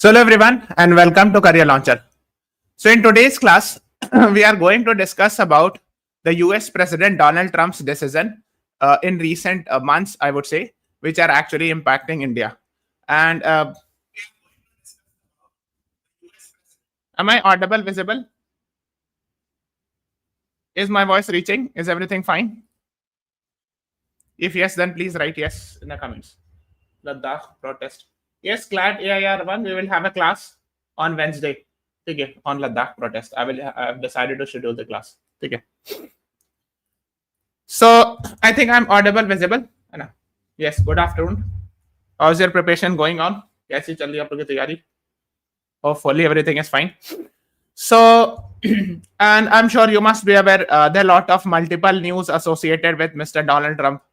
So hello everyone and welcome to Career Launcher. So in today's class, we are going to discuss about the US President Donald Trump's decision in recent months, I would say, which are actually impacting India. And am I audible, visible? Is my voice reaching? Is everything fine? If yes, then please write yes in the comments. Ladakh protest. Yes, CLAT AIR1, we will have a class on Wednesday. Okay, on Ladakh protest. I've decided to schedule the class. Okay. So I think I'm audible, visible. Yes, good afternoon. How's your preparation going on? कैसी चल रही है आप लोगों की तैयारी? Hopefully everything is fine. So, and I'm sure you must be aware there are a lot of multiple news associated with Mr. Donald Trump,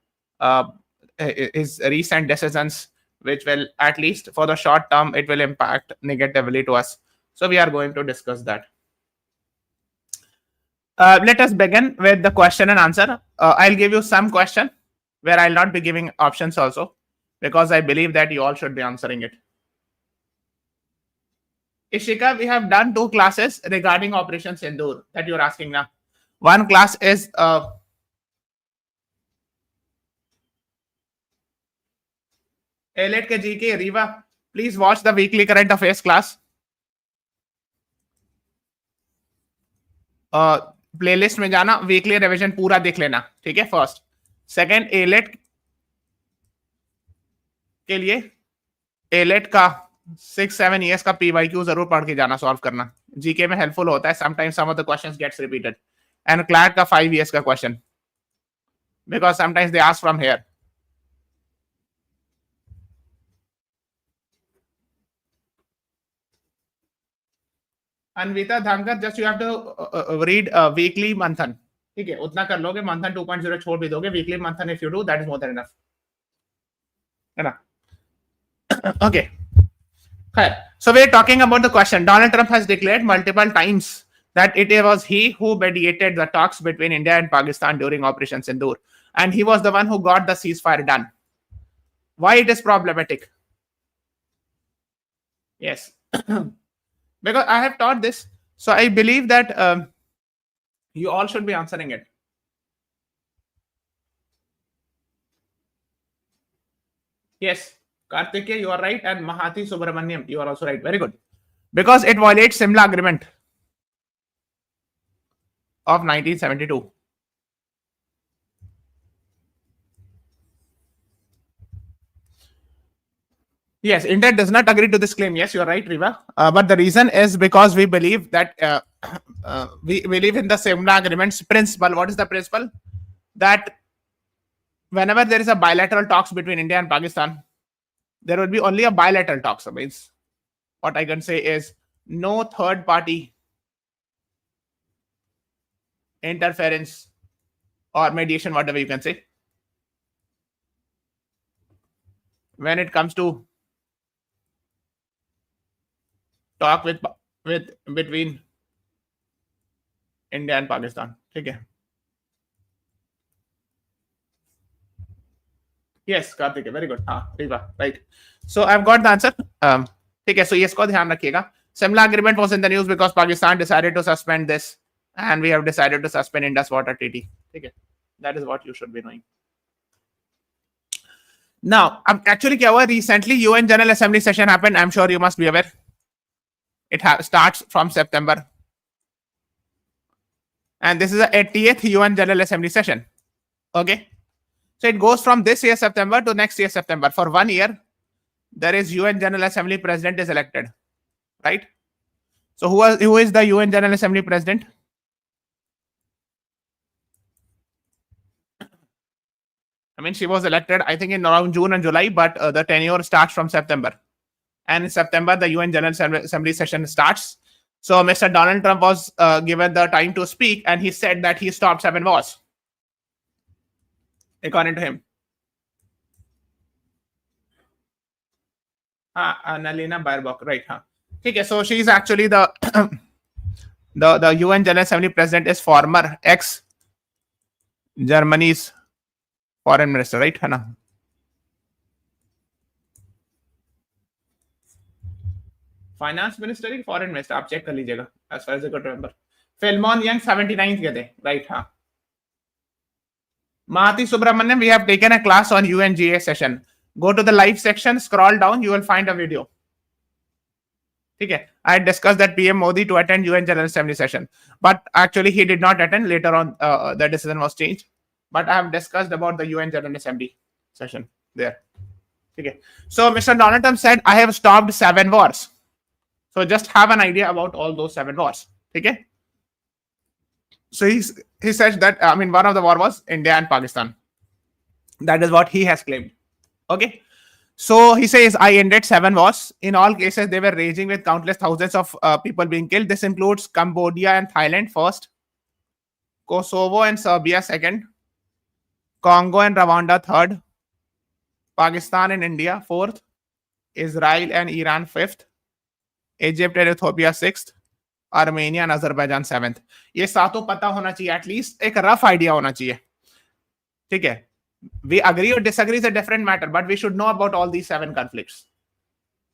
his recent decisions, which will, at least for the short term, it will impact negatively to us. So we are going to discuss that. Let us begin with the question and answer. I'll give you some question where I'll not be giving options also, because I believe that you all should be answering it. Ishika, we have done 2 classes regarding Operation Sindoor that you're asking now. One class is Elite ke GK, Riva, please watch the weekly current affairs class. Playlist में जाना, weekly revision पूरा देख लेना, ठीक है. First. Second, AILET के लिए AILET का 6-7 years का PYQ जरूर पढ़ के जाना, सॉल्व करना. जीके में हेल्पफुल होता है. Sometimes some of the questions gets repeated. And CLAT का 5 years का question, because sometimes they ask from here. Anvita Dhamkar, just you have to read weekly Manthan. ठीक है, उतना कर लोगे. मंथन 2.0 छोड़ भी दोगे. वीकली मंथन if you do, that is more than enough, है ना. Okay. So we're talking about the question. Donald Trump has declared multiple times that it was he who mediated the talks between India and Pakistan during Operation Sindoor, and he was the one who got the ceasefire done. Why it is problematic? Yes. Because I have taught this, so I believe that you all should be answering it. Yes, Kartikeya, you are right, and Mahati Subramaniam, you are also right. Very good. Because it violates Simla Agreement of 1972. Yes, India does not agree to this claim. Yes, you are right, Riva. But the reason is because we believe that we believe in the Simla Agreement's principle. What is the principle? That whenever there is a bilateral talks between India and Pakistan, there will be only a bilateral talks. That means what I can say is no third party interference or mediation, whatever you can say, when it comes to talk with between India and Pakistan. Okay. Yes, Karthik, very good. Riva, right. So I've got the answer. Okay, so yes, ko dhyan rakhiyega. Simla Agreement was in the news because Pakistan decided to suspend this, and we have decided to suspend Indus Water Treaty. Okay, that is what you should be knowing. Now, actually, kya hua? Recently, UN General Assembly session happened. I'm sure you must be aware. It starts from September. And this is the 80th UN General Assembly session. Okay. So it goes from this year September to next year September. For 1 year, there is UN General Assembly president is elected. Right? So who is the UN General Assembly president? I mean, she was elected, I think, in around June and July, but the tenure starts from September. And in September, the UN General Assembly session starts. So Mr. Donald Trump was given the time to speak, and he said that he stopped 7 wars, according to him. Annalena Baerbock, right? Okay, so she is actually the the UN General Assembly president is former ex-Germany's foreign minister, right? है ना? Finance minister ही foreign minister, आप check कर लीजिएगा, as far as I could remember. Philemon Yang 79th के थे, right. हाँ. Mahati Subramaniam, we have taken a class on UNGA session. Go to the live section, scroll down, you will find a video. Okay. I discussed that PM Modi to attend UN General Assembly session, but actually he did not attend. Later on, the decision was changed. But I have discussed about the UN General Assembly session there. Okay. So Mr. Donald Trump said, I have stopped 7 wars. So just have an idea about all those 7 wars. Okay. So he says that, one of the war was India and Pakistan. That is what he has claimed. Okay. So he says, I ended 7 wars. In all cases, they were raging with countless thousands of people being killed. This includes Cambodia and Thailand first, Kosovo and Serbia second, Congo and Rwanda third, Pakistan and India fourth, Israel and Iran fifth, Egypt and Ethiopia sixth, Armenia and Azerbaijan 7th. ये सातों पता होना चाहिए, at least एक rough idea होना चाहिए. ठीक है. We agree or disagree is a different matter, but we should know about all these 7 conflicts.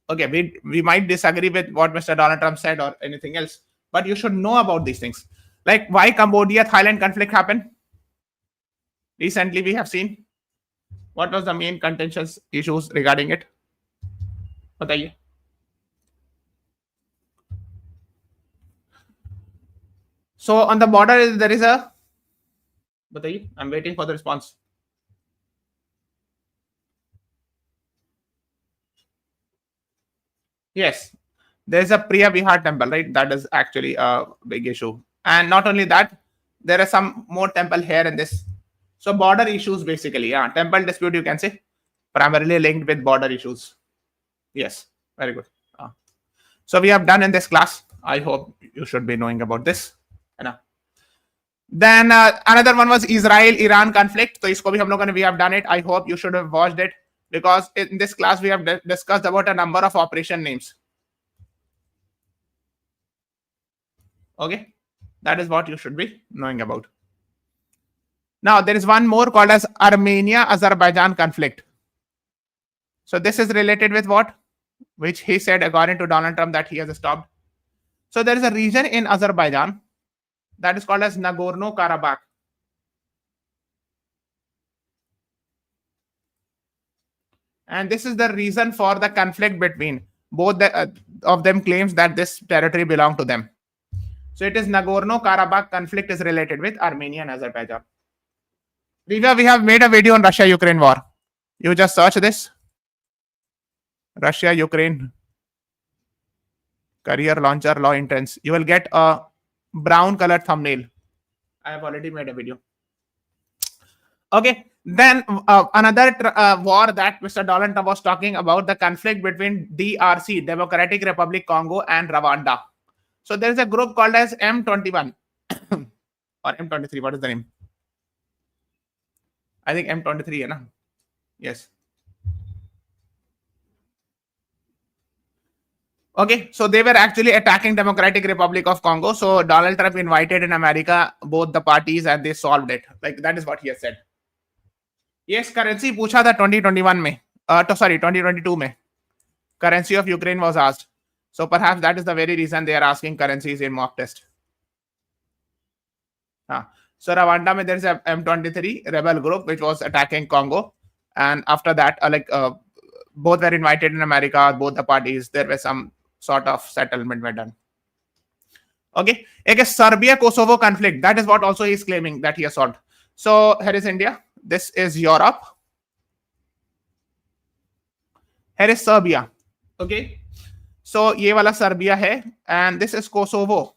Okay, we might disagree with what Mr. Donald Trump said or anything else, but you should know about these things. Like why Cambodia Thailand conflict happened recently, we have seen. What was the main contentious issues regarding it? बताइए. So on the border there is a, बताइए, I'm waiting for the response. Yes, there's a Priya Vihar temple, right? That is actually a big issue. And not only that, there are some more temple here in this. So border issues basically, yeah. Temple dispute, you can say, primarily linked with border issues. Yes, very good. So we have done in this class. I hope you should be knowing about this. Then another one was Israel-Iran conflict. So isko bhi hum logon ne, we have done it. I hope you should have watched it, because in this class we have discussed about a number of operation names. Okay, that is what you should be knowing about. Now there is one more called as Armenia-Azerbaijan conflict. So this is related with what? Which he said, according to Donald Trump, that he has stopped. So there is a region in Azerbaijan that is called as Nagorno-Karabakh. And this is the reason for the conflict between both of them claims that this territory belonged to them. So it is Nagorno-Karabakh conflict is related with Armenia and Azerbaijan. Riva, we have made a video on Russia-Ukraine war. You just search this. Russia-Ukraine career launcher law intense. You will get a brown colored thumbnail. I have already made a video. Okay. Then another war that Mr. Donald Trump was talking about, the conflict between DRC, Democratic Republic Congo, and Rwanda. So there is a group called as M21 or M23. What is the name? I think M23, na? Yes. Okay, so they were actually attacking Democratic Republic of Congo. So Donald Trump invited in America both the parties and they solved it. Like that is what he has said. Yes, currency पूछा था 2021 में, sorry 2022 में. Currency of Ukraine was asked. So perhaps that is the very reason they are asking currencies in mock test. So Rwanda में there is a M23 rebel group which was attacking Congo, and after that both were invited in America, both the parties, there was some sort of settlement were done. Okay, a Serbia-Kosovo conflict, that is what also he is claiming that he has solved. So here is India, this is Europe, here is Serbia. Okay, so ye wala Serbia hai, and this is Kosovo.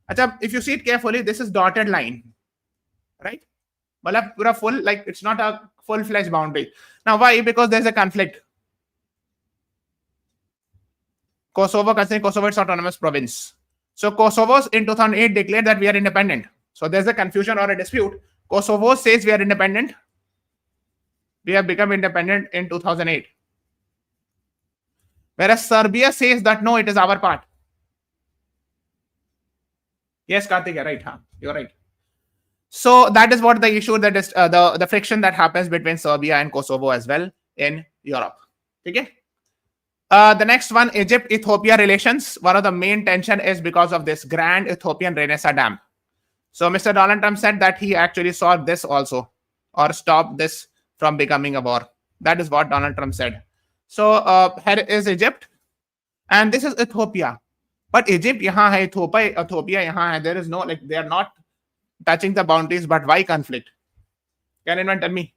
Achha, if you see it carefully, this is dotted line, right? Well, pura full, like it's not a full-fledged boundary. Now why? Because there's a conflict. Kosovo, considering Kosovo its autonomous province. So Kosovo in 2008 declared that we are independent. So there's a confusion or a dispute. Kosovo says we are independent. We have become independent in 2008. Whereas Serbia says that no, it is our part. Yes, Karthik, you're right. You're right. So that is what the issue, that is the friction that happens between Serbia and Kosovo as well in Europe. Okay. The next one, Egypt-Ethiopia relations. One of the main tension is because of this Grand Ethiopian Renaissance Dam. So Mr. Donald Trump said that he actually saw this also, or stopped this from becoming a war. That is what Donald Trump said. So here is Egypt, and this is Ethiopia. But Egypt यहाँ है, Ethiopia यहाँ है. There is no, like, they are not touching the boundaries. But why conflict? Can anyone tell me?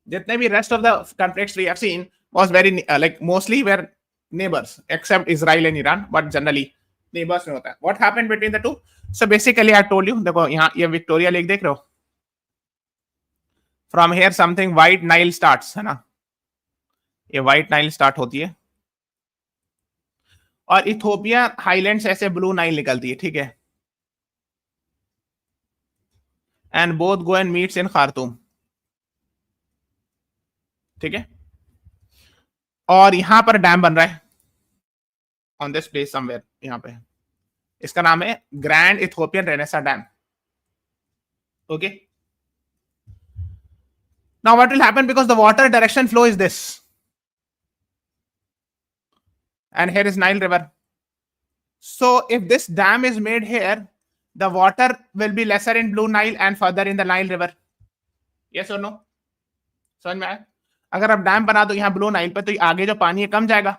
जितने भी rest of the conflicts we have seen was very like mostly were neighbors except Israel and Iran, but generally neighbors में होता है. What happened between the two? So basically I told you, देखो यहाँ ये Victoria Lake देख रहे हो? From here something white Nile starts, है ना? ये white Nile start होती है और इथोपिया हाईलैंड्स ऐसे ब्लू नाइल निकलती है, ठीक है? And both go and meets in Khartoum, ठीक है? और यहां पर डैम बन रहा है ऑन दिस प्लेस समवेयर, यहां पे. इसका नाम है grand Ethiopian renaissance dam. Okay, now what will happen because the water direction flow is this and here is Nile river. So if this dam is made here, the water will be lesser in Blue Nile and further in the Nile river. Yes or no? समझ में आया? अगर आप dam बना दो यहाँ blue Nile पे तो आगे जो पानी है कम जाएगा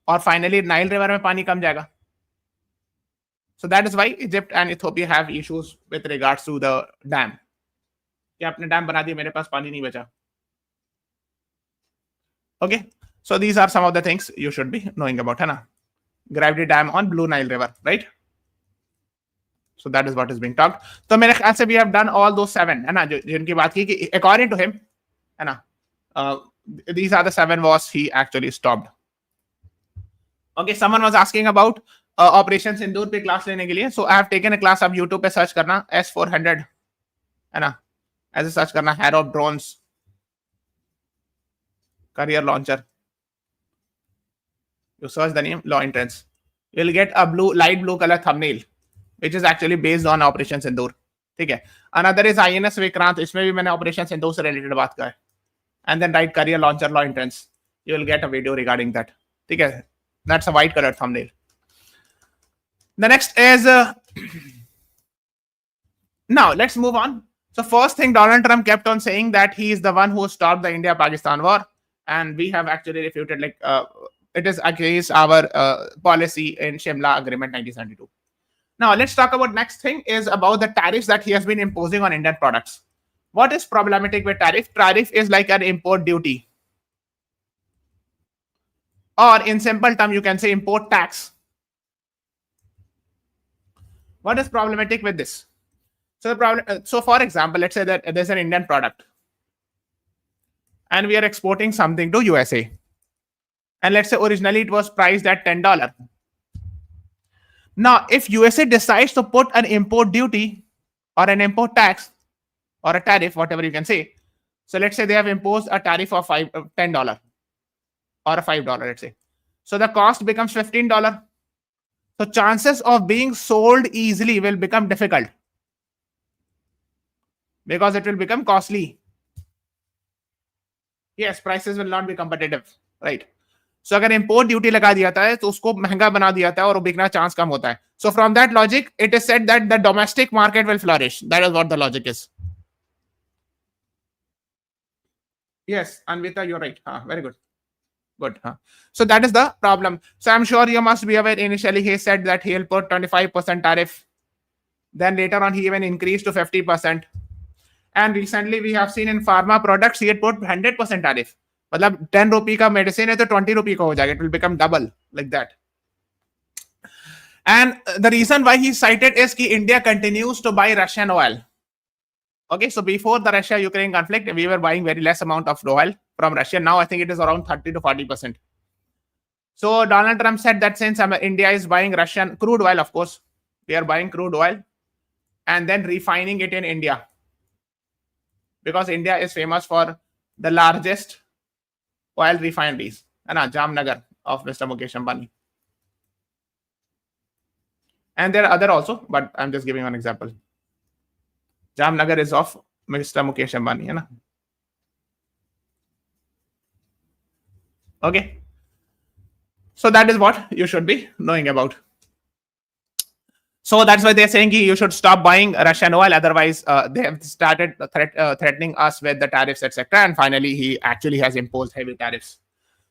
और फाइनली नाइल रिवर में पानी कम जाएगा. So that is why Egypt and Ethiopia have issues with regards to the dam. कि आपने डैम बना दिया, मेरे पास पानी नहीं बचा. Okay. So these are some of the things you should be knowing about, है ना? Gravity dam on Blue Nile River, right? So that is what is being talked. तो मेरे ख्याल से we have done all those 7, है ना? जिनकी बात की कि according to him, है ना? These are the 7 wars he actually stopped. Okay, someone was asking about Operation Sindoor पे class लेने के लिए. So I have taken a class. आप YouTube पे search करना S400, है ना? ऐसे search करना Harrow drones career launcher. You search the name law entrance, you'll get a light blue color thumbnail which is actually based on Operation Sindoor. ठीक है? Another is INS Vikrant, इसमें भी मैंने Operation Sindoor से related बात का है. And then write career launcher law entrance, you will get a video regarding that. ठीक है? That's a white color thumbnail. The next is now let's move on. So first thing, Donald Trump kept on saying that he is the one who stopped the India-Pakistan war, and we have actually refuted, like it is against our policy in Shimla Agreement 1972. Now let's talk about next thing is about the tariffs that he has been imposing on Indian products. What is problematic with tariff? Tariff is like an import duty, or in simple term you can say import tax. What is problematic with this? So the problem, so for example, let's say that there's an Indian product and we are exporting something to USA. And let's say originally it was priced at $10. Now, if USA decides to put an import duty or an import tax or a tariff, whatever you can say. So let's say they have imposed a tariff of $10 or a $5, let's say. So the cost becomes $15. So chances of being sold easily will become difficult because it will become costly. Yes, prices will not be competitive, right? So अगर import duty लगा दिया जाता है तो उसको महंगा बना दिया जाता है और बिकना चांस कम होता है. So from that logic, it is said that the domestic market will flourish. That is what the logic is. Yes, Anvita, you're right. Very good. Good. So that is the problem. So I'm sure you must be aware, initially he said that he'll put 25% tariff. Then later on he even increased to 50%. And recently we have seen in pharma products he had put 100% tariff. मतलब 10 रुपये का medicine है तो 20 रुपये का हो जाएगा. It will become double like that. And the reason why he cited is कि India continues to buy Russian oil. Okay, so before the Russia-Ukraine conflict, we were buying very less amount of oil from Russia. Now I think it is around 30 to 40%. So Donald Trump said that since India is buying Russian crude oil, of course, we are buying crude oil and then refining it in India. Because India is famous for the largest oil refineries, Jamnagar of Mr. Mukesh Ambani. And there are other also, but I'm just giving one example. Jamnagar is of Mr. Mukesh Ambani. Okay. So that is what you should be knowing about. So that's why they're saying you should stop buying Russian oil. Otherwise, they have started threatening us with the tariffs, etc. And finally, he actually has imposed heavy tariffs.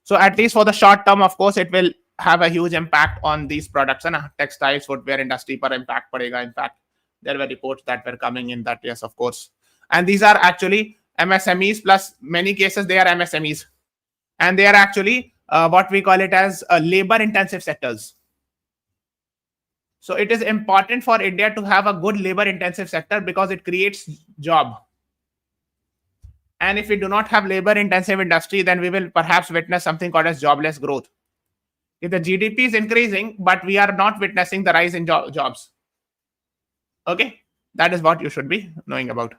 So at least for the short term, of course, it will have a huge impact on these products and textiles, footwear industry per impact padega. In fact, there were reports that were coming in that, yes, of course. And these are actually MSMEs, plus many cases they are MSMEs. And they are actually what we call it as labor intensive sectors. So it is important for India to have a good labor intensive sector because it creates job. And if we do not have labor intensive industry, then we will perhaps witness something called as jobless growth. If the GDP is increasing, but we are not witnessing the rise in jobs. Okay, that is what you should be knowing about.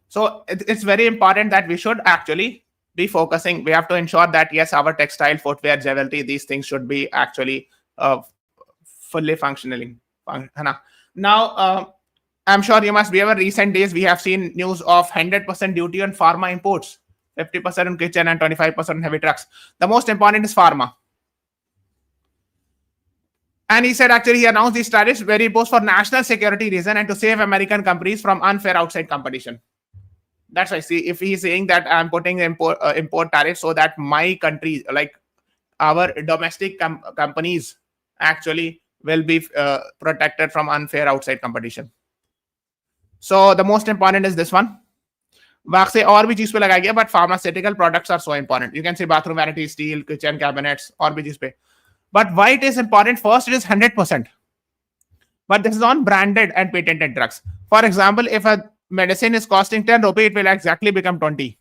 So it's very important that we should actually be focusing. We have to ensure that yes, our textile, footwear, jewelry, these things should be actually fully functioning. Now, I'm sure you must be aware. Recent days we have seen news of 100% duty on pharma imports, 50% on kitchen, and 25% on heavy trucks. The most important is pharma. And he said actually he announced these tariffs very imposed for national security reason and to save American companies from unfair outside competition. That's why, see, if he's saying that I'm putting import tariffs so that my country, like our domestic companies, actually will be protected from unfair outside competition. So the most important is this one. वाक से और भी चीज पे लगाया गया, but pharmaceutical products are so important. You can say bathroom vanity, steel, kitchen cabinets, और भी चीज पे. But why it is important? First, it is 100%. But this is on branded and patented drugs. For example, if a medicine is costing 10 rupees, it will exactly become 20.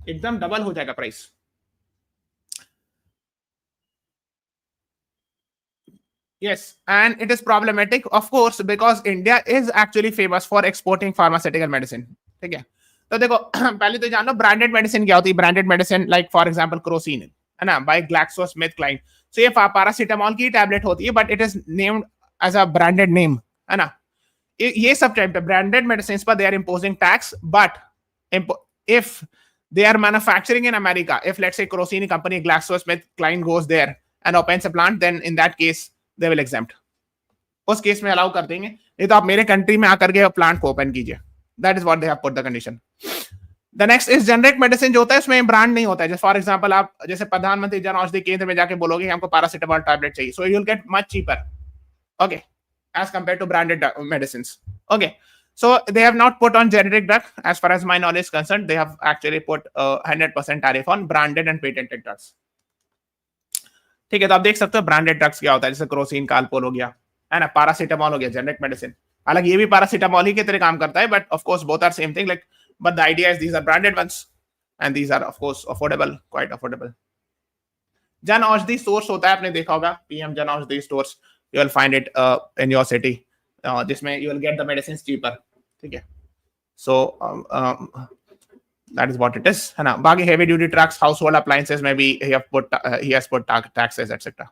एकदम double हो जाएगा price. Yes, and it is problematic, of course, because India is actually famous for exporting pharmaceutical medicine. ठीक है. तो देखो पहले तो जानो ब्रांडेड मेडिसिन क्या होती है. Branded medicine like for example Crocin है ना, बाय ग्लैक्सोस्मिथक्लाइन. सो ये पैरासीटामोल की टैबलेट होती है, but it is named as a branded name, है ना. ये सब टाइम पे ब्रांडेड मेडिसिन पर they are imposing tax, but if they are manufacturing in America, if let's say Crosini company GlaxoSmithKline goes there and opens a plant, then in that case they will exempt. उस case में allow कर देंगे. नहीं तो आप मेरे country में आकर के प्लांट को ओपन कीजिए. That is what they have put the condition. The next is generic medicine जो होता है उसमें ब्रांड नहीं होता है. जैसे फॉर एग्जांपल आप जैसे प्रधानमंत्री जन औषधि केंद्र में जाके बोलोगे हमको पैरासिटामोल टैबलेट चाहिए, so you will get much cheaper, okay, as compared to branded medicines. Okay, so they have not put on generic drug. As far as my knowledge is concerned, they have actually put 100% tariff on branded and patented drugs. ठीक है, तो आप देख सकते हो branded drugs क्या होता है. जैसे क्रोसिन, कालपोल हो गया, है ना, पैरासिटामोल हो गया, जेनरिक मेडिसिन. हालांकि ये भी पैरासिटामोल ही के तरह काम करता है, but of course both are same thing. Like but the idea is these are branded ones and these are of course affordable, quite affordable. Jan Aushadhi stores होता है, आपने देखा होगा, पीएम जन Aushadhi stores. You will find it in your city. This you will get the medicines cheaper. Okay. So that is what it is. है ना. बाकी heavy duty trucks, household appliances, maybe he has put taxes, etc.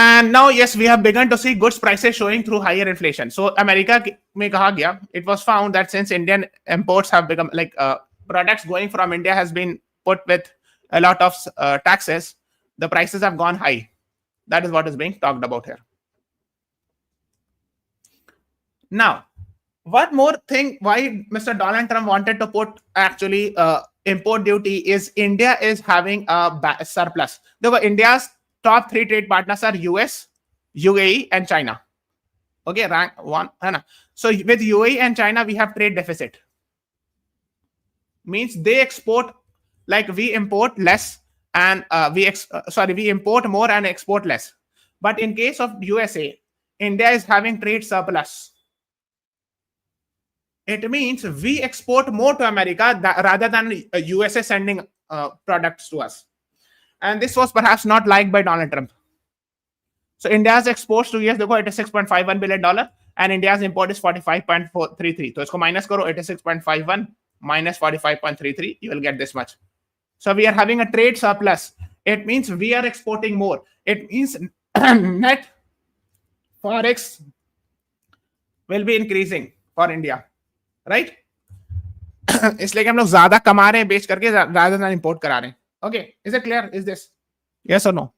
And now, yes, we have begun to see goods prices showing through higher inflation. So America में कहा गया, it was found that since Indian imports have become like products going from India has been put with a lot of taxes, the prices have gone high. That is what is being talked about here. Now, one more thing why Mr. Donald Trump wanted to put actually import duty is India is having a surplus. Therefore, India's top 3 trade partners are US, UAE, and China. Okay, rank 1. So with UAE and China, we have trade deficit. Means they export, like we import less, and we import more and export less. But in case of USA, India is having trade surplus. It means we export more to America rather than USA sending products to us. And this was perhaps not liked by Donald Trump. So India's exports to US, देखो, $86.51 billion, and India's import is 45.433. तो इसको minus करो, 86.51 minus 45.33, you will get this much. So we are having a trade surplus. It means we are exporting more. It means net forex will be increasing for India, right? इसलिए कि हम लोग ज्यादा कमा रहे हैं बेच करके rather than import करा रहे हैं. Okay, is it clear? Is this yes or no?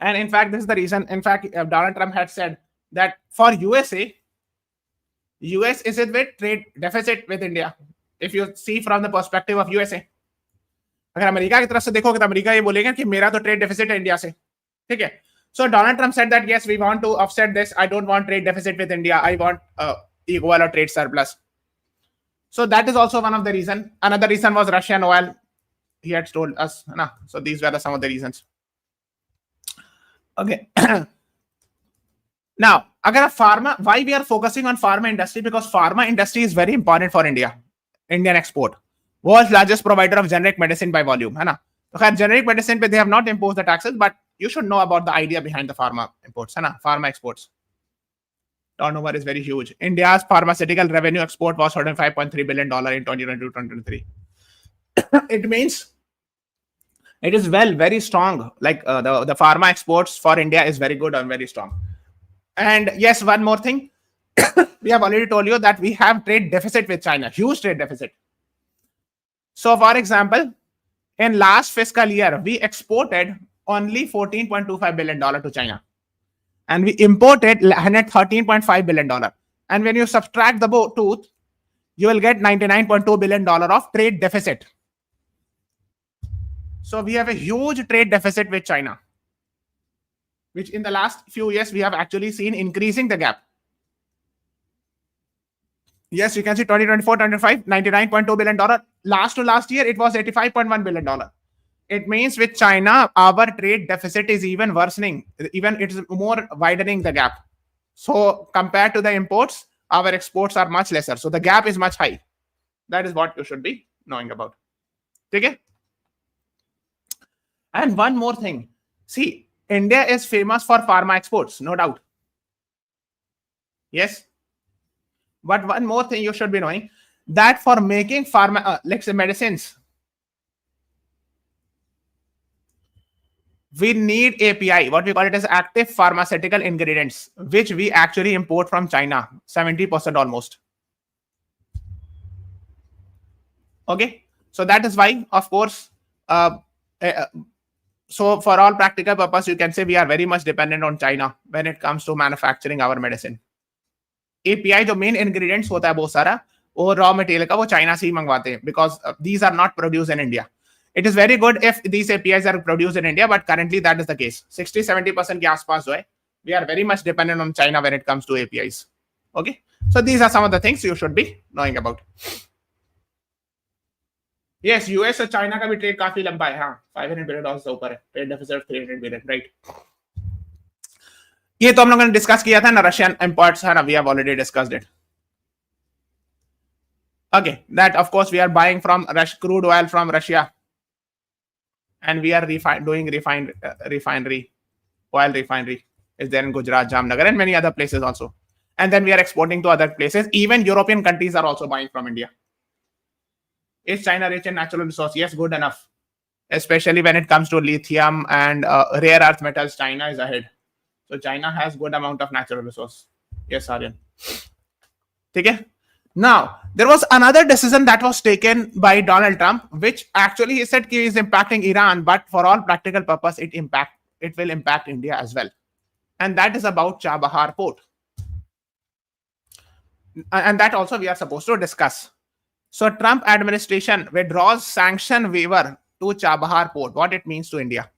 And in fact, this is the reason. In fact, Donald Trump had said that for USA, US is in with trade deficit with India. If you see from the perspective of USA, अगर America की तरफ से देखोगे तो America ये बोलेगा कि मेरा तो ट्रेड डेफिसिट है इंडिया से, ठीक है. So Donald Trump said that yes, we want to offset this. I don't want trade deficit with India. I want equal or trade surplus. So that is also one of the reason. Another reason was Russian oil. He had told us. Nah. So these were some of the reasons. Okay. Now, agar pharma, why we are focusing on pharma industry? Because pharma industry is very important for India, Indian export. World's largest provider of generic medicine by volume, है ना. तो generic medicine पे they have not imposed the taxes, but you should know about the idea behind the pharma imports, है ना, pharma exports. Turnover is very huge. India's pharmaceutical revenue export was $105.3 billion in 2022-2023. It means it is very strong. Like the pharma exports for India is very good and very strong. And yes, one more thing. We have already told you that we have trade deficit with China, huge trade deficit. So for example, in last fiscal year, we exported only $14.25 billion to China. And we imported $113.5 billion. And when you subtract the two, you will get $99.2 billion of trade deficit. So we have a huge trade deficit with China, which in the last few years, we have actually seen increasing the gap. Yes, you can see 2024-25, $99.2 billion. Last to last year, it was $85.1 billion. It means with China, our trade deficit is even worsening. Even it's more widening the gap. So compared to the imports, our exports are much lesser. So the gap is much high. That is what you should be knowing about. Okay? And one more thing. See, India is famous for pharma exports, no doubt. Yes. But one more thing you should be knowing, that for making pharma, let's say medicines, we need API, what we call it as active pharmaceutical ingredients, which we actually import from China, 70% almost. Okay, so that is why, of course, so for all practical purpose, you can say we are very much dependent on China when it comes to manufacturing our medicine. API जो main ingredients होता है बहुत सारा, वो raw material का वो China से ही मंगवाते हैं, because these are not produce in India. It is very good if these APIs are produced in India, but currently that is the case. 60-70% के आसपास जो है, we are very much dependent on China when it comes to APIs. Okay, so these are some of the things you should be knowing about. Yes, US और China का भी trade काफी लंबा है. हाँ, $500 billion से ऊपर है. Trade deficit $300 billion, right. ये तो हम लोगों ने डिस्कस किया था ना, रशियन इंपोर्ट्स है ना, we have already discussed it. Okay, that of course we are buying from crude oil from Russia, and we are doing refinery, oil refinery is there in Gujarat, Jamnagar, and many other places also. And then we are exporting to other places. Even European countries are also buying from India. Is China rich in natural resources? Yes, good enough. Especially when it comes to lithium and rare earth metals, China is ahead. So China has good amount of natural resource. Yes, Aryan. Okay. Now, there was another decision that was taken by Donald Trump, which actually he said he is impacting Iran, but for all practical purpose, it will impact India as well. And that is about Chabahar port. And that also we are supposed to discuss. So Trump administration withdraws sanction waiver to Chabahar port, what it means to India.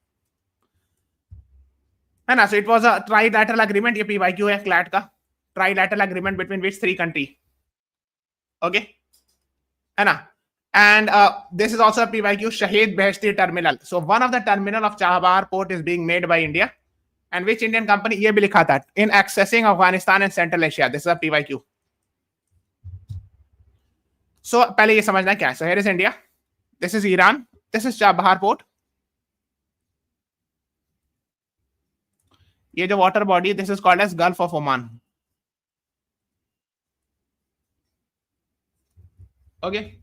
And so it was a trilateral agreement, ये PYQ है CLAT का, trilateral agreement between which 3 countries. Okay, and this is also a PYQ Shahid Beheshti terminal. So one of the terminal of Chabahar port is being made by India, and which Indian company? ये भी लिखा था, in accessing Afghanistan and Central Asia. This is a PYQ. So पहले ये समझना क्या है. So here is India, this is Iran, this is Chabahar port. ये जो water body, this is called as Gulf of Oman. Okay.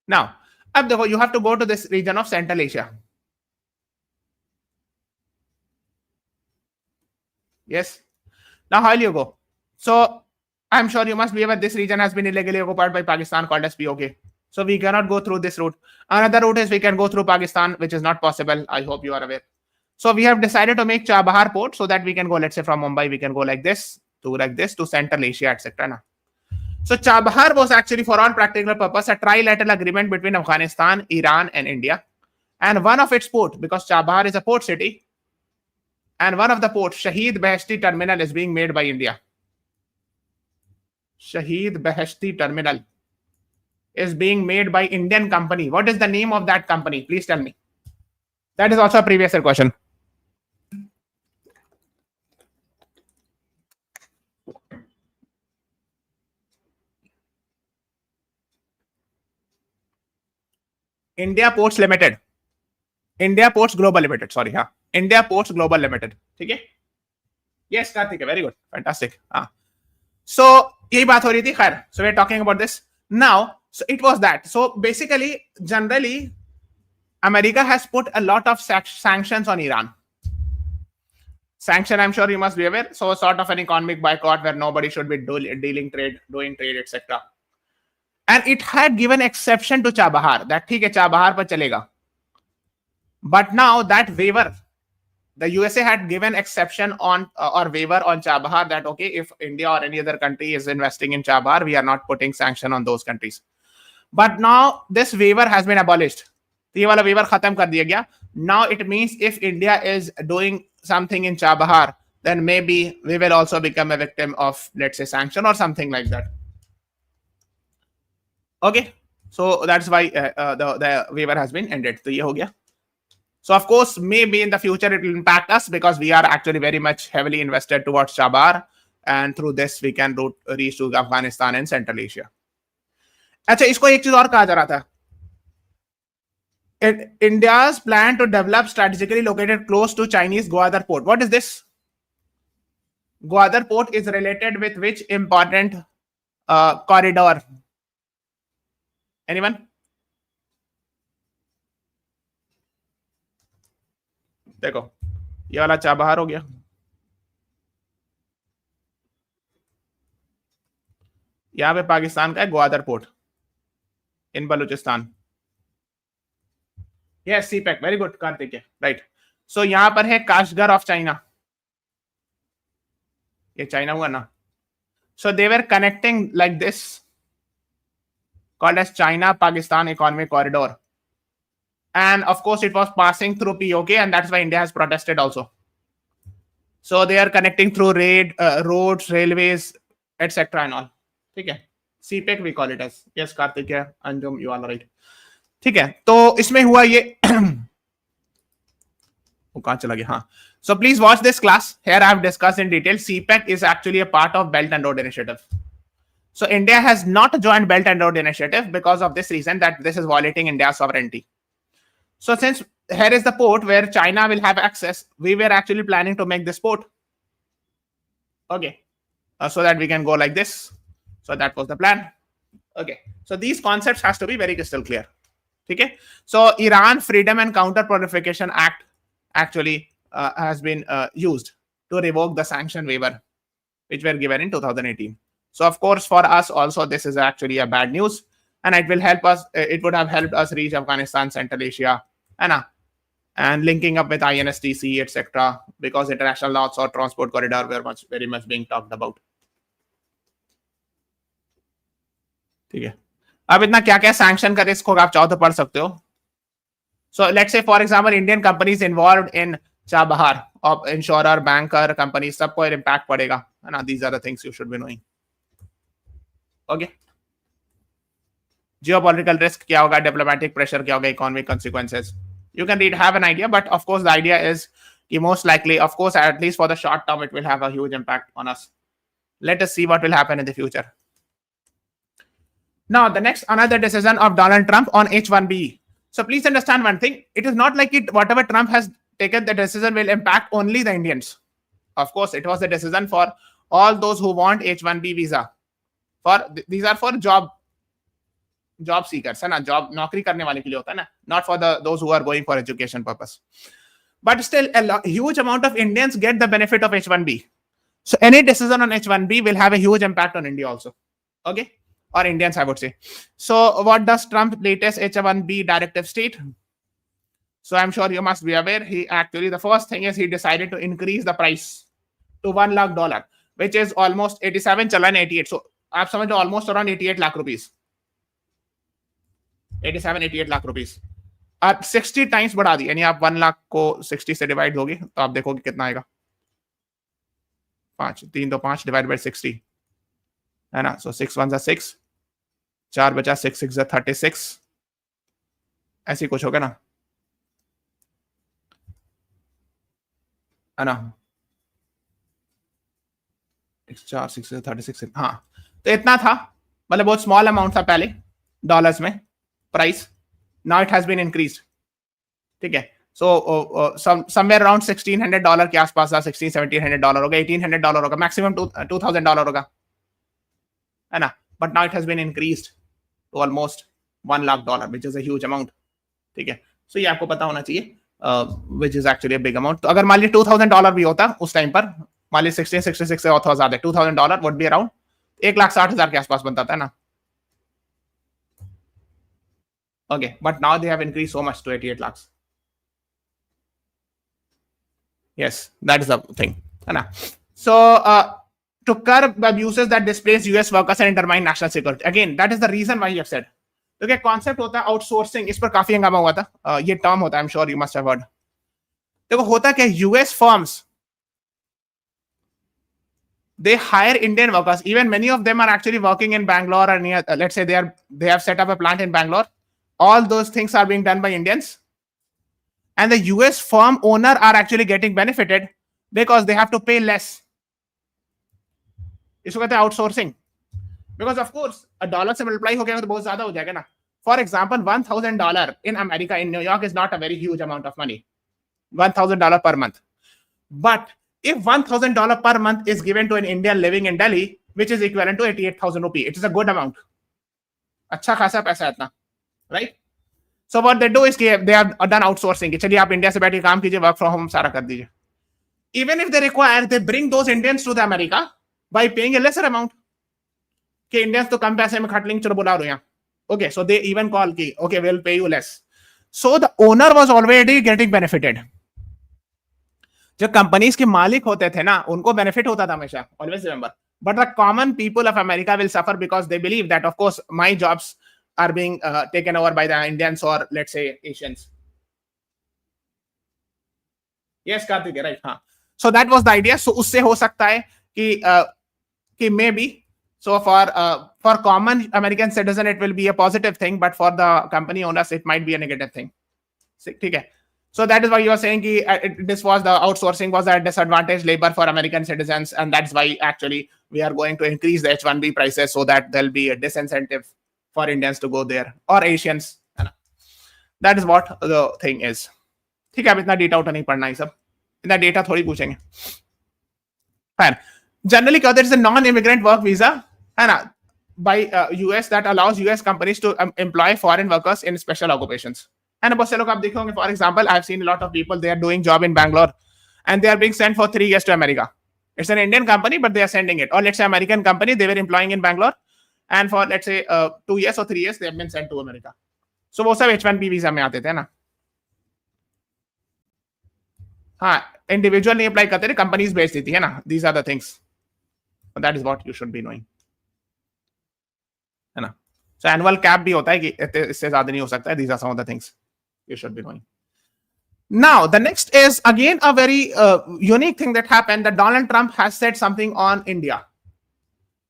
Now, अब देखो, you have to go to this region of Central Asia. Yes. Now how will you go? So I'm sure you must be aware this region has been illegally occupied by Pakistan called as POK. So we cannot go through this route. Another route is we can go through Pakistan, which is not possible. I hope you are aware. So we have decided to make Chabahar port so that we can go, let's say from Mumbai, we can go like this to Central Asia, etc. So Chabahar was actually, for all practical purpose, a trilateral agreement between Afghanistan, Iran, and India. And one of its ports, because Chabahar is a port city, and one of the ports, Shahid Beheshti Terminal, is being made by India. Shahid Beheshti Terminal is being made by Indian company. What is the name of that company? Please tell me. That is also a previous year question. India Ports Limited. India Ports Global Limited. Sorry, हाँ. India Ports Global Limited. ठीक है? Yes, Karthik. Very good. Fantastic. So यही बात हो रही थी. खैर. So we're talking about this now. So it was that. So basically, generally, America has put a lot of sanctions on Iran. Sanction, I'm sure you must be aware. So sort of an economic boycott where nobody should be doing trade, etc. And it had given exception to Chabahar. That ठीक है, Chabahar पर चलेगा. But now that waiver, the USA had given exception on or waiver on Chabahar that okay, if India or any other country is investing in Chabahar, we are not putting sanction on those countries. But now this waiver has been abolished. ये वाला waiver खत्म कर दिया गया. Now it means if India is doing something in Chabahar, then maybe we will also become a victim of, let's say, sanction or something like that. Okay, so that's why the waiver has been ended. So ये हो गया. So of course, maybe in the future it will impact us because we are actually very much heavily invested towards Chabahar, and through this we can reach to Afghanistan and Central Asia. अच्छा, इसको एक चीज और कहा जा रहा था. India's plan to develop strategically located close to Chinese Gwadar port. What is this? Gwadar port is related with which important corridor? Anyone? देखो, ये वाला चाबहार हो गया. यहाँ पे पाकिस्तान का है Gwadar port in Balochistan. Yes, CPEC. Very good, Karthik. Right. So यहाँ पर है काशगर ऑफ चाइना. ये चाइना हुआ ना. So they were connecting like this, called as China-Pakistan Economic Corridor. And of course, it was passing through POK, and that's why India has protested also. So they are connecting through roads, railways, etc. and all. ठीक है. CPEC we call it as. Yes, Karthik. Anjum, you are right. ठीक है. तो इसमें हुआ ये वो कहाँ चला गया? हाँ. So please watch this class. Here I have discussed in detail. CPEC is actually a part of Belt and Road Initiative. So India has not joined Belt and Road Initiative because of this reason, that this is violating India's sovereignty. So since here is the port where China will have access, we were actually planning to make this port. Okay. So that we can go like this. So that was the plan. Okay. So these concepts has to be very crystal clear. Okay. So Iran Freedom and Counter Proliferation Act actually has been used to revoke the sanction waiver which were given in 2018. So of course for us also this is actually a bad news, and it will help us. It would have helped us reach Afghanistan, Central Asia, and linking up with INSTC, etc. Because international laws or transport corridor were very much being talked about. ठीक है. अब इतना क्या क्या sanction का risk होगा आप चाहो तो पढ़ सकते हो. So let's say for example Indian companies involved in Chabahar, of insurer, banker, companies, सबको impact पड़ेगा, है ना. These are the things you should be knowing. Okay. Geopolitical risk क्या होगा, diplomatic pressure क्या होगा, economic consequences. You can read, have an idea, but of course the idea is कि most likely, of course, at least for the short term, it will have a huge impact on us. Let us see what will happen in the future. Now, the next, another decision of Donald Trump on H-1B. So please understand one thing. It is not like whatever Trump has taken, the decision will impact only the Indians. Of course, it was a decision for all those who want H-1B visa. These are for job seekers, है ना. Job नौकरी करने वाले के लिए होता है ना. Not for those who are going for education purpose. But still, huge amount of Indians get the benefit of H-1B. So any decision on H1B will have a huge impact on India also. Okay, or Indians, I would say. So what does Trump latest H1B directive state? So I'm sure you must be aware. He actually, the first thing is he decided to increase the price to $1 lakh, which is almost 87 चलन 88. So आप समझ लो almost around 88 lakh rupees. 87-88 lakh rupees आप 60 times बढ़ा दी, यानी आप 1 लाख को 60 से divide दोगे तो आप देखोगे कितना आएगा, 5 3 2 5 डिवाइड बाय 60 है ना. सो 6 1 6, 4 बचा 6 6 36, ऐसी कुछ होगा ना, है ना. 4 6 36, हाँ. तो इतना था, मतलब बहुत स्मॉल अमाउंट था पहले डॉलर्स में price. Now it has been increased. ठीक है. सो समवेयर अराउंड $1,600 के आसपास था. $1,600-$1,700 होगा, $1,800 होगा, मैक्सिमम $2,000 होगा, है ना. But now it has been increased to almost $1 lakh, which is a huge amount. ठीक है. सो ये आपको पता होना चाहिए, which is actually a big amount. तो अगर मान लीजिए $2,000 भी होता उस टाइम पर, मान लीजिए 1666 से और ज्यादा, $2,000 वुड बी अराउंड 1,60,000 के आसपास बनता था ना. Okay, but now they have increased so much to 88 lakhs. Yes, that is the thing. So, to curb abuses that displace US workers and undermine national security. Again, that is the reason why you have said. तो क्या concept होता है outsourcing, इस पर काफी हंगामा हुआ था. ये टर्म होता है, I am sure you must have heard. देखो होता क्या, US firms they hire Indian workers. Even many of them are actually working in Bangalore, or near, let's say they have set up a plant in Bangalore. All those things are being done by Indians, and the US firm owner are actually getting benefited because they have to pay less. इसको कहते हैं outsourcing. Because of course a dollar से multiply हो गया तो बहुत ज्यादा हो जाएगा ना. For example, $1,000 in America, in New York, is not a very huge amount of money. $1,000 per month. But if $1,000 per month is given to an Indian living in Delhi, which is equivalent to 88,000 rupees, it is a good amount. अच्छा खासा पैसा इतना, right? So what they do is they have done outsourcing. कि चलिए आप India से बैठ के काम कीजिए, वर्क फ्रॉम होम सारा कर दीजिए. Even if they require, they bring those Indians to the America by paying a lesser amount. कि इंडियंस तो कम पैसे में खट लेंगे, चलो बुला रहे हैं. Okay, so they even call कि okay, we'll pay you less. So the owner was already getting benefited. जो कंपनीज के मालिक होते थे ना, उनको बेनिफिट होता था हमेशा, always remember. But the common people of America will suffer because they believe that of course my jobs are being taken over by the Indians और let's say Asians. Yes Kartik, right. हाँ. So that was the idea. So उससे हो सकता है कि maybe so for common American citizen it will be a positive thing, but for the company owners it might be a negative thing. ठीक है. So that is why you are saying this was the outsourcing was a disadvantaged labor for American citizens, and that's why actually we are going to increase the H1B prices so that there'll be a disincentive for Indians to go there or Asians. That is what the thing is. ठीक है, अब इतना data उठा नहीं पढ़ना है, सब इतना डेटा थोड़ी पूछेंगे. Fine. Generally, there is a non-immigrant work visa, है ना, by US that allows US companies to employ foreign workers in special occupations. And बहुत से लोग आप देखे होंगे, for example, I have seen a lot of people, they are doing job in Bangalore and they are being sent for 3 years to America. It's an Indian company, but they are sending it. Or let's say American company, they were employing in Bangalore, and for let's say 2 years or 3 years, they have been sent to America. So वो सब H1B visa में आते थे ना. हाँ, individual नहीं apply करते थे, कंपनीज भेज देती है ना. These are the things. That is what you should be knowing. है ना. So annual cap भी होता है कि इससे ज्यादा नहीं हो सकता है. These are some of the things you should be knowing. Now, the next is again a very unique thing that happened, that Donald Trump has said something on India.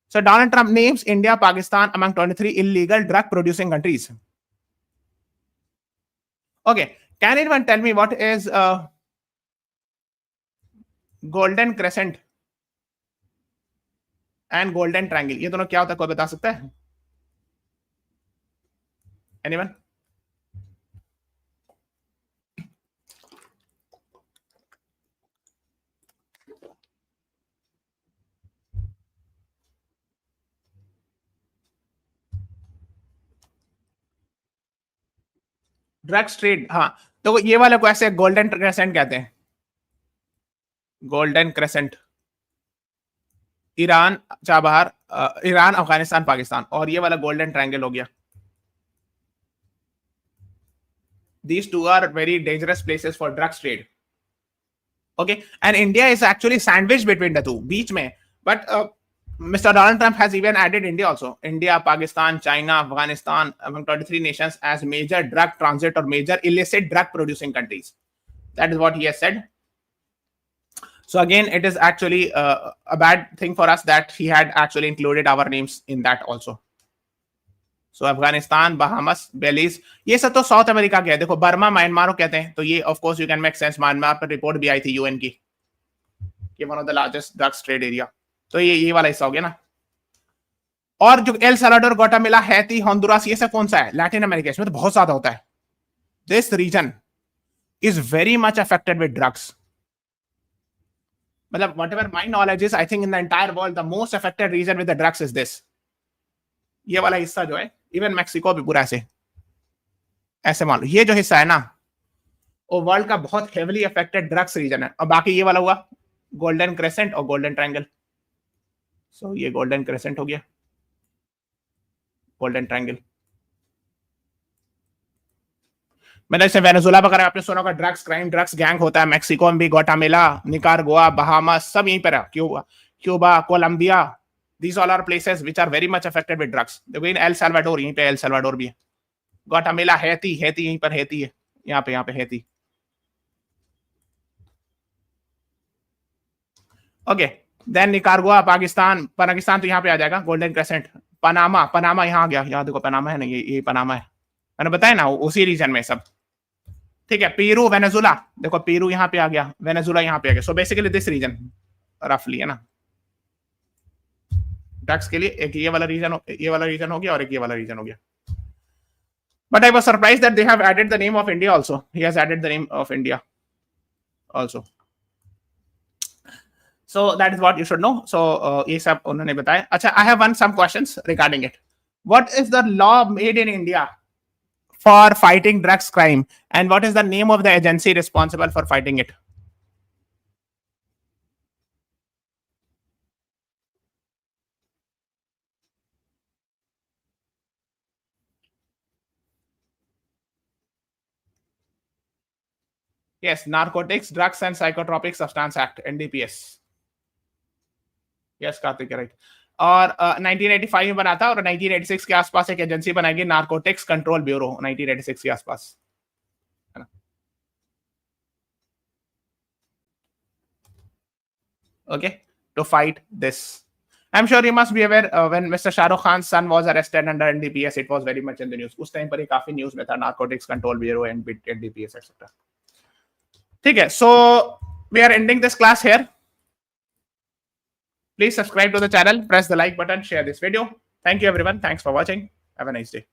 So Donald Trump names India, Pakistan among 23 illegal drug producing countries. Okay, can anyone tell me what is Golden Crescent and Golden Triangle? ये दोनों क्या होता है, कोई बता सकता है? Anyone? Drugs trade. हाँ, तो ये वाले को ऐसे गोल्डन क्रेसेंट कहते हैं. Golden crescent. Iran, Chabahar, Iran, Afghanistan, Pakistan, और ये वाला गोल्डन ट्रायंगल हो गया. These two are very dangerous places for drugs trade. Okay, and India is actually sandwiched between the two, बीच में. But Mr. Donald Trump has even added India also. India, Pakistan, China, Afghanistan, among 23 nations as major drug transit or major illicit drug producing countries. That is what he has said. So again, it is actually a bad thing for us that he had actually included our names in that also. So Afghanistan, Bahamas, Belize, ये सब तो south America के है. देखो Burma, Myanmar कहते हैं, तो ये of course you can make sense. Myanmar पर रिपोर्ट भी आई थी यूएन की कि one of the largest drugs trade area. तो ये वाला हिस्सा हो गया ना. और जो El Salvador, Guatemala, Haiti, Honduras, ये सब कौन सा है? Latin America. इसमें तो बहुत ज्यादा होता है. This region is very much affected with drugs. मतलब whatever my knowledge is, I think in the entire world the most affected region with the drugs is this. ये वाला हिस्सा जो है, इवन मैक्सिको भी पूरा ऐसे मान लो, ये जो हिस्सा है ना, वो वर्ल्ड का बहुत हेवली अफेक्टेड ड्रग्स रीजन है. और बाकी ये वाला हुआ गोल्डन क्रेसेंट और गोल्डन ट्रायंगल. सो ये गोल्डन क्रेसेंट हो गया, गोल्डन ट्रायंगल. मतलब जैसे वेनेजुला वगैरह आपने सुना होगा, ड्रग्स क्राइम, ड्रग्स गैंग होता है. मैक्सिको में भी ग्वाटेमाला, निकारागुआ, बहामास, सब यहीं पर है. Cuba, Colombia, these all are places which are very much affected with drugs. देखो इन एल साल्वाडोर, यहीं पे एल साल्वाडोर भी है. ग्वाटेमाला, हैती यहीं पर हैती है, यहाँ पे Haiti. Okay, then Nicaragua, Pakistan तो यहाँ पे आ जाएगा, गोल्डन क्रेसेंट. पनामा यहाँ आ गया. यहाँ देखो पनामा है ना, ये पनामा है, मैंने बताया ना, उसी रीजन में सब. ठीक है, पेरू, वेनेजुला, देखो पेरू यहाँ पे आ गया, वेनेजुला यहाँ पे आ गया. सो बेसिकली दिस रीजन रफली है ना ड्रग्स के लिए. एक ये वाला रीजन हो गया और एक ये वाला रीजन हो गया. But I was surprised that they have added the name of India also. He has added the name of India also. So that is what you should know. So ये सब उन्होंने बताया. अच्छा, I have some questions regarding it. What is the law made in India for fighting drugs crime, and what is the name of the agency responsible for fighting it? Yes, Narcotics, Drugs and Psychotropic Substance Act, NDPS. Yes, Kartik right. और 1985 में बना था, और 1986 के आसपास एक agency बनाएगी, narcotics control bureau, 1986 के आसपास. Okay, to fight this. I'm sure you must be aware when Mr. Shah Rukh Khan's son was arrested under NDPS, it was very much in the news. उस time पर ही काफी news में था, narcotics control bureau and NDPS etcetera. ठीक है, so we are ending this class here. Please subscribe to the channel, press the like button, share this video. Thank you everyone. Thanks for watching. Have a nice day.